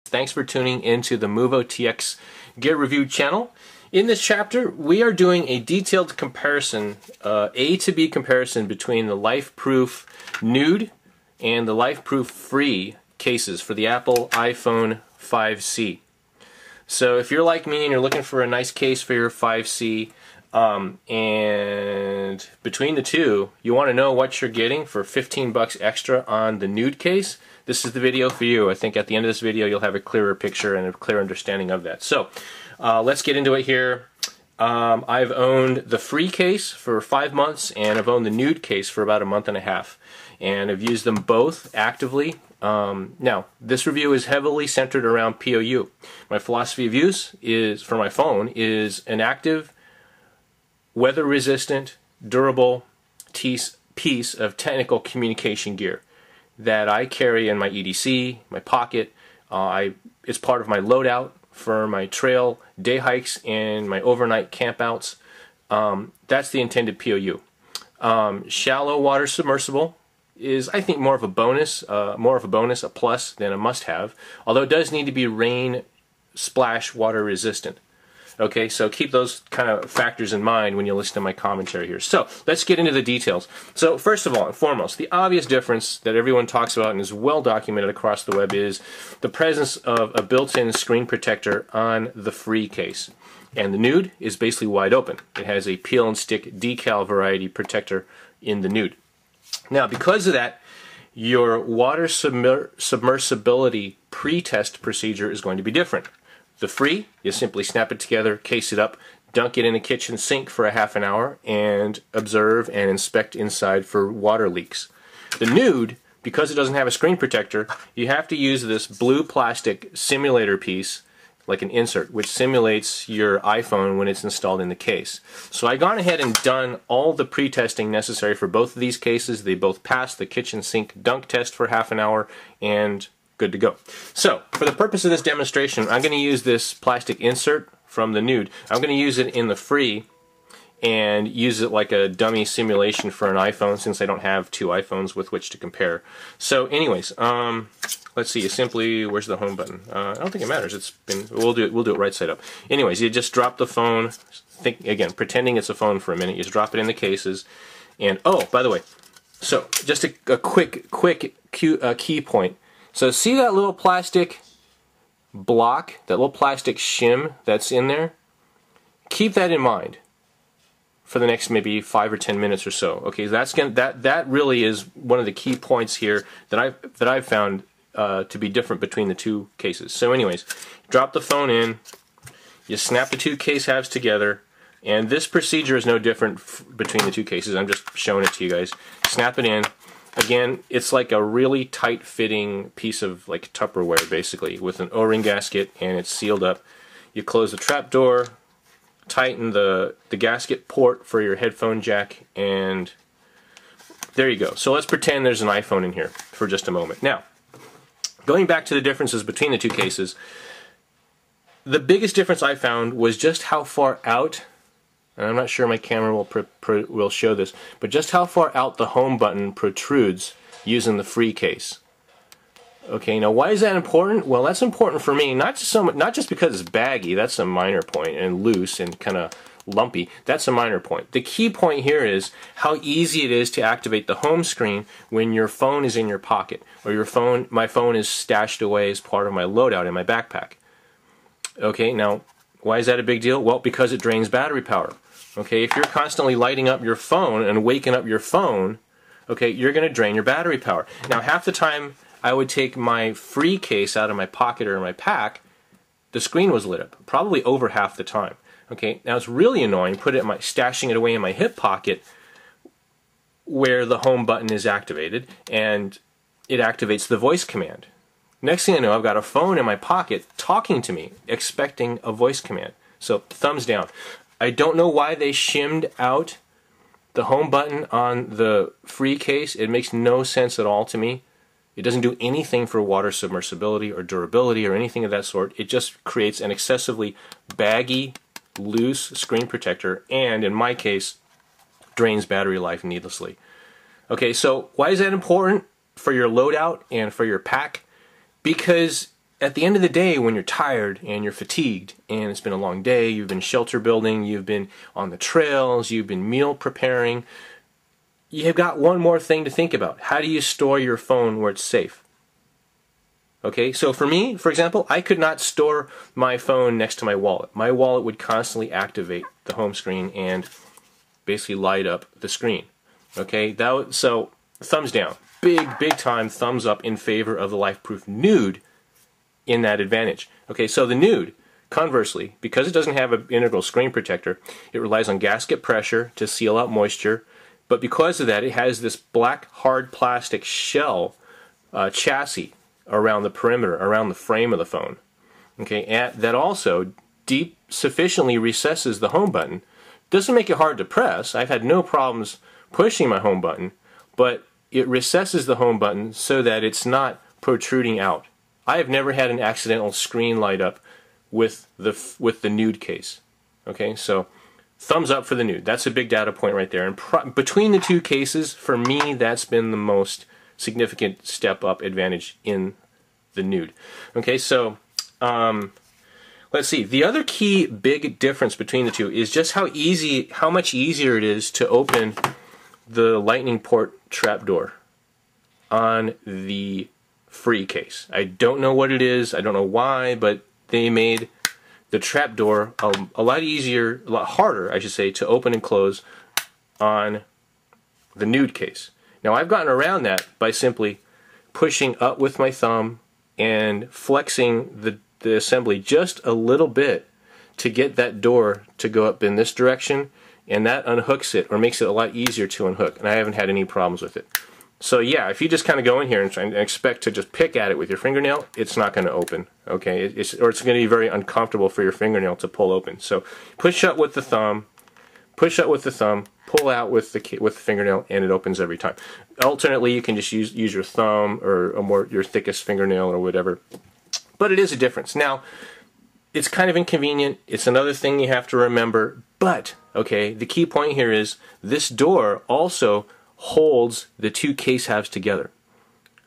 Thanks for tuning into the Movo TX Gear Review channel. In this chapter, we are doing a detailed comparison, A to B comparison between the Lifeproof Nuud and the Lifeproof Free cases for the Apple iPhone 5C. So if you're like me and you're looking for a nice case for your 5C, and between the two, you want to know what you're getting for 15 bucks extra on the Nuud case, this is the video for you. I think at the end of this video you'll have a clearer picture and a clear understanding of that. So let's get into it here. I've owned the free case for 5 months and I've owned the Nuud case for about a month and a half, and I've used them both actively. Now, this review is heavily centered around POU. My philosophy of use is, for my phone, is an active, weather-resistant, durable piece of technical communication gear that I carry in my EDC, my pocket. It's part of my loadout for my trail day hikes and my overnight campouts. That's the intended POU. Shallow water submersible is, I think, more of a bonus, a plus than a must-have. Although it does need to be rain splash water resistant. Okay, so keep those kind of factors in mind when you listen to my commentary here. So let's get into the details. So first of all and foremost, the obvious difference that everyone talks about and is well documented across the web is the presence of a built-in screen protector on the free case. And the Nuud is basically wide open. It has a peel and stick decal variety protector in the Nuud. Now, because of that, your water submersibility pre-test procedure is going to be different. The free, you simply snap it together, case it up, dunk it in a kitchen sink for a half an hour, and observe and inspect inside for water leaks. The Nuud, because it doesn't have a screen protector, you have to use this blue plastic simulator piece, like an insert, which simulates your iPhone when it's installed in the case. So I've gone ahead and done all the pre-testing necessary for both of these cases. They both passed the kitchen sink dunk test for half an hour, and good to go. So, for the purpose of this demonstration, I'm going to use this plastic insert from the Nuud. I'm going to use it in the free and use it like a dummy simulation for an iPhone, since I don't have two iPhones with which to compare. So anyways, let's see, you simply, where's the home button? I don't think it matters. We'll do it right side up. Anyways, you just drop the phone, again, pretending it's a phone for a minute, you just drop it in the cases, and oh, by the way, so just a quick key point. So see that little plastic block, that little plastic shim that's in there? Keep that in mind for the next maybe 5 or 10 minutes or so. Okay, that really is one of the key points here that I've found to be different between the two cases. So anyways, drop the phone in, you snap the two case halves together, and this procedure is no different between the two cases. I'm just showing it to you guys. Snap it in. Again, it's like a really tight-fitting piece of like Tupperware, basically, with an O-ring gasket, and it's sealed up. You close the trap door, tighten the gasket port for your headphone jack, and there you go. So let's pretend there's an iPhone in here for just a moment. Now, going back to the differences between the two cases, the biggest difference I found was just how far out, and I'm not sure my camera will show this, but just how far out the home button protrudes using the free case. Okay, now why is that important? Well, that's important for me, not just because it's baggy, that's a minor point, and loose and kind of lumpy. That's a minor point. The key point here is how easy it is to activate the home screen when your phone is in your pocket, or my phone is stashed away as part of my loadout in my backpack. Okay, now why is that a big deal? Well, because it drains battery power. Okay, if you're constantly lighting up your phone and waking up your phone, okay, you're going to drain your battery power. Now, half the time I would take my free case out of my pocket or my pack, the screen was lit up, probably over half the time. Okay, now it's really annoying, stashing it away in my hip pocket where the home button is activated, and it activates the voice command. Next thing I know, I've got a phone in my pocket talking to me, expecting a voice command. So, thumbs down. I don't know why they shimmed out the home button on the free case. It makes no sense at all to me. It doesn't do anything for water submersibility or durability or anything of that sort. It just creates an excessively baggy, loose screen protector, and in my case, drains battery life needlessly. Okay, so why is that important for your loadout and for your pack? Because at the end of the day, when you're tired and you're fatigued and it's been a long day, you've been shelter building, you've been on the trails, you've been meal preparing, you've got one more thing to think about. How do you store your phone where it's safe? Okay, so for me, for example, I could not store my phone next to my wallet. My wallet would constantly activate the home screen and basically light up the screen. Okay, so thumbs down. Big time thumbs up in favor of the Lifeproof Nuud in that advantage. Okay, so the Nuud, conversely, because it doesn't have an integral screen protector, it relies on gasket pressure to seal out moisture, but because of that, it has this black hard plastic shell chassis around the perimeter, around the frame of the phone. Okay, and that also sufficiently recesses the home button. Doesn't make it hard to press. I've had no problems pushing my home button, but it recesses the home button so that it's not protruding out. I have never had an accidental screen light up with the Nuud case. Okay, so thumbs up for the Nuud. That's a big data point right there. And between the two cases, for me, that's been the most significant step up advantage in the Nuud. Okay, so let's see. The other key big difference between the two is just how much easier it is to open the lightning port trapdoor on the free case. I don't know what it is. I don't know why, but they made the trapdoor a lot easier, a lot harder, I should say, to open and close on the Nuud case. Now, I've gotten around that by simply pushing up with my thumb and flexing the assembly just a little bit to get that door to go up in this direction, and that unhooks it or makes it a lot easier to unhook, and I haven't had any problems with it. So yeah, if you just kind of go in here and expect to just pick at it with your fingernail, it's not going to open. Okay, it's going to be very uncomfortable for your fingernail to pull open. So push up with the thumb, pull out with the fingernail, and it opens every time. Alternately, you can just use your thumb or your thickest fingernail or whatever. But it is a difference. Now, it's kind of inconvenient. It's another thing you have to remember. But okay, the key point here is this door also holds the two case halves together.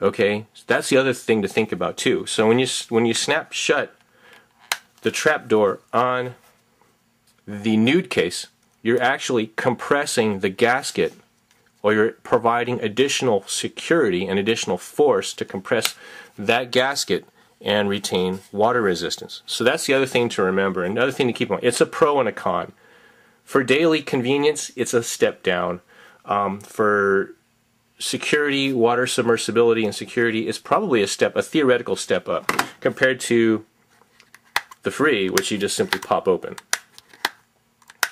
Okay, so that's the other thing to think about too. So when you snap shut the trap door on the Nuud case, you're actually compressing the gasket, or you're providing additional security and additional force to compress that gasket and retain water resistance. So that's the other thing to remember. Another thing to keep in mind, it's a pro and a con. For daily convenience, it's a step down. For security, water submersibility, and security, it's probably a theoretical step up compared to the free, which you just simply pop open.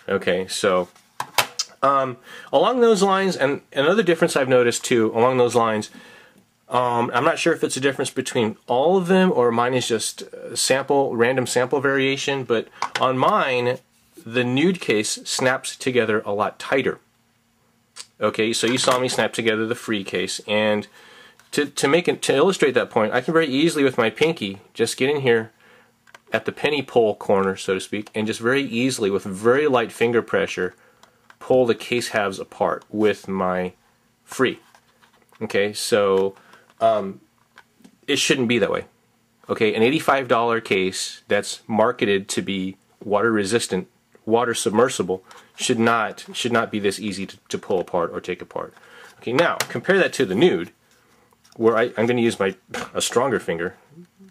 Okay, so along those lines, and another difference I've noticed too, along those lines, I'm not sure if it's a difference between all of them or mine is just random sample variation, but on mine, the Nuud case snaps together a lot tighter. Okay, so you saw me snap together the free case, and to illustrate that point, I can very easily with my pinky just get in here at the penny pull corner, so to speak, and just very easily with very light finger pressure pull the case halves apart with my free. Okay, so it shouldn't be that way. Okay, an $85 case that's marketed to be water resistant, water submersible, should not be this easy to pull apart or take apart. Okay, now compare that to the Nuud, where I'm going to use a stronger finger,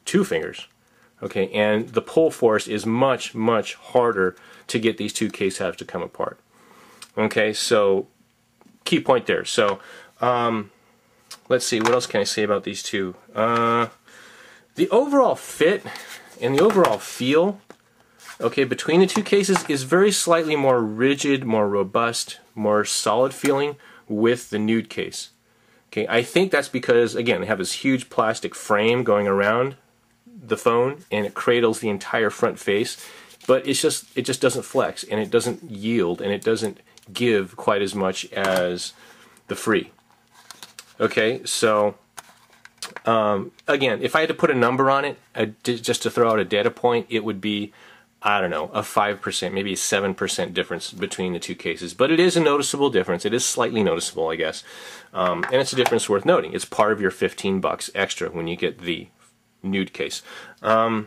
2 fingers. Okay, and the pull force is much harder to get these two case halves to come apart. Okay, so key point there. So let's see, what else can I say about these two? The overall fit and the overall feel, okay, between the two cases is very slightly more rigid, more robust, more solid feeling with the Nuud case. Okay, I think that's because, again, they have this huge plastic frame going around the phone, and it cradles the entire front face, but it just doesn't flex, and it doesn't yield, and it doesn't give quite as much as the free. Okay, so again, if I had to put a number on it, just to throw out a data point, it would be, I don't know, a 5%, maybe a 7% difference between the two cases. But it is a noticeable difference. It is slightly noticeable, I guess. And it's a difference worth noting. It's part of your $15 extra when you get the Nuud case. Now,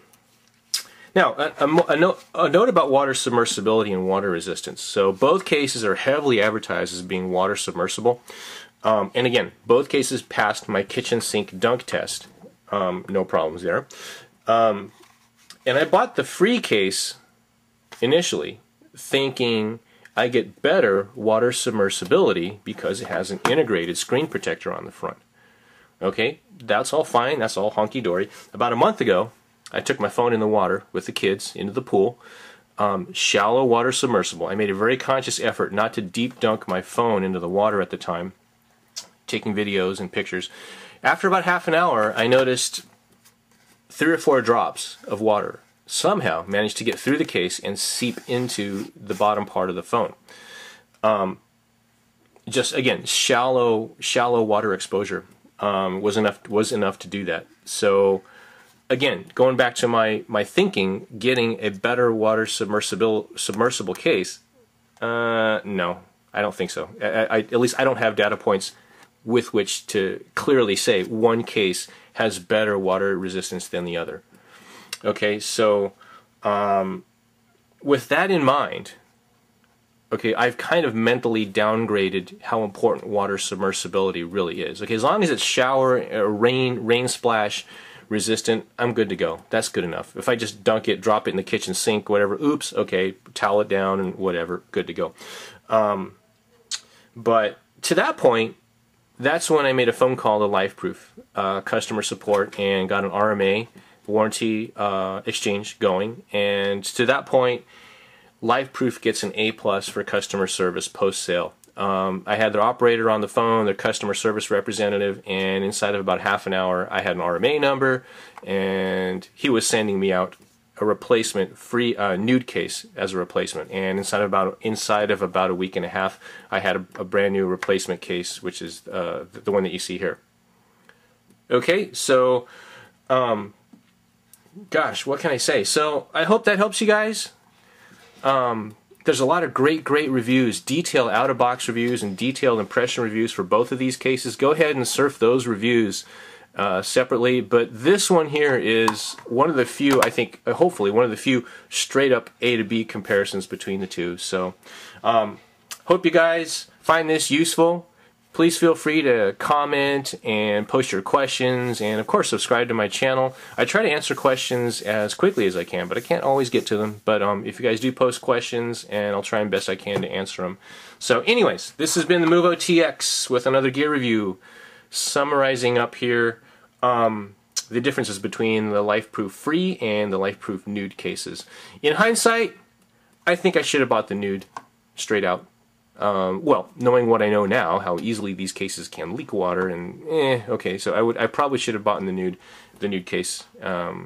a note about water submersibility and water resistance. So both cases are heavily advertised as being water submersible. And again, both cases passed my kitchen sink dunk test. No problems there. And I bought the free case initially thinking I get better water submersibility because it has an integrated screen protector on the front. Okay, that's all fine, that's all hunky-dory. About a month ago, I took my phone in the water with the kids into the pool. Shallow water submersible. I made a very conscious effort not to deep dunk my phone into the water at the time, taking videos and pictures. After about half an hour, I noticed 3 or 4 drops of water somehow managed to get through the case and seep into the bottom part of the phone. Just again, shallow water exposure was enough to do that. So again, going back to my thinking, getting a better water submersible case, no, I don't think so. At least I don't have data points with which to clearly say one case has better water resistance than the other. Okay, so with that in mind, okay, I've kind of mentally downgraded how important water submersibility really is. Okay, as long as it's shower, rain splash resistant, I'm good to go. That's good enough. If I just dunk it, drop it in the kitchen sink, whatever, oops, okay, towel it down and whatever, good to go. But to that point, that's when I made a phone call to Lifeproof customer support and got an RMA warranty exchange going. And to that point, Lifeproof gets an A+ for customer service post-sale. I had their operator on the phone, their customer service representative, and inside of about half an hour I had an RMA number, and he was sending me out a replacement free Nuud case as a replacement. And inside of about a week and a half, I had a brand new replacement case, which is the one that you see here. Okay, so gosh, what can I say? So I hope that helps you guys. There's a lot of great reviews, detailed out-of-box reviews and detailed impression reviews for both of these cases. Go ahead and surf those reviews separately, but this one here is one of the few, I think, hopefully one of the few straight up A to B comparisons between the two. So hope you guys find this useful. Please feel free to comment and post your questions, and of course subscribe to my channel. I try to answer questions as quickly as I can, but I can't always get to them. But if you guys do post questions, and I'll try and best I can to answer them. So anyways, this has been the Movo TX with another gear review, summarizing up here the differences between the Lifeproof Free and the Lifeproof Nuud cases. In hindsight, I think I should have bought the Nuud straight out. Well, knowing what I know now, how easily these cases can leak water, and okay, so I probably should have bought the Nuud case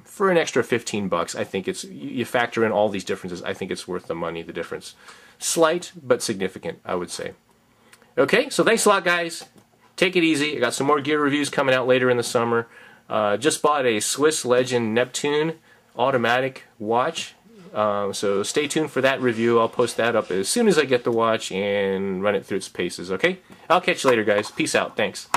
for an extra $15. I think it's, you factor in all these differences, I think it's worth the money, the difference. Slight, but significant, I would say. Okay, so thanks a lot, guys. Take it easy. I got some more gear reviews coming out later in the summer. Just bought a Swiss Legend Neptune automatic watch. So stay tuned for that review. I'll post that up as soon as I get the watch and run it through its paces, okay? I'll catch you later, guys. Peace out. Thanks.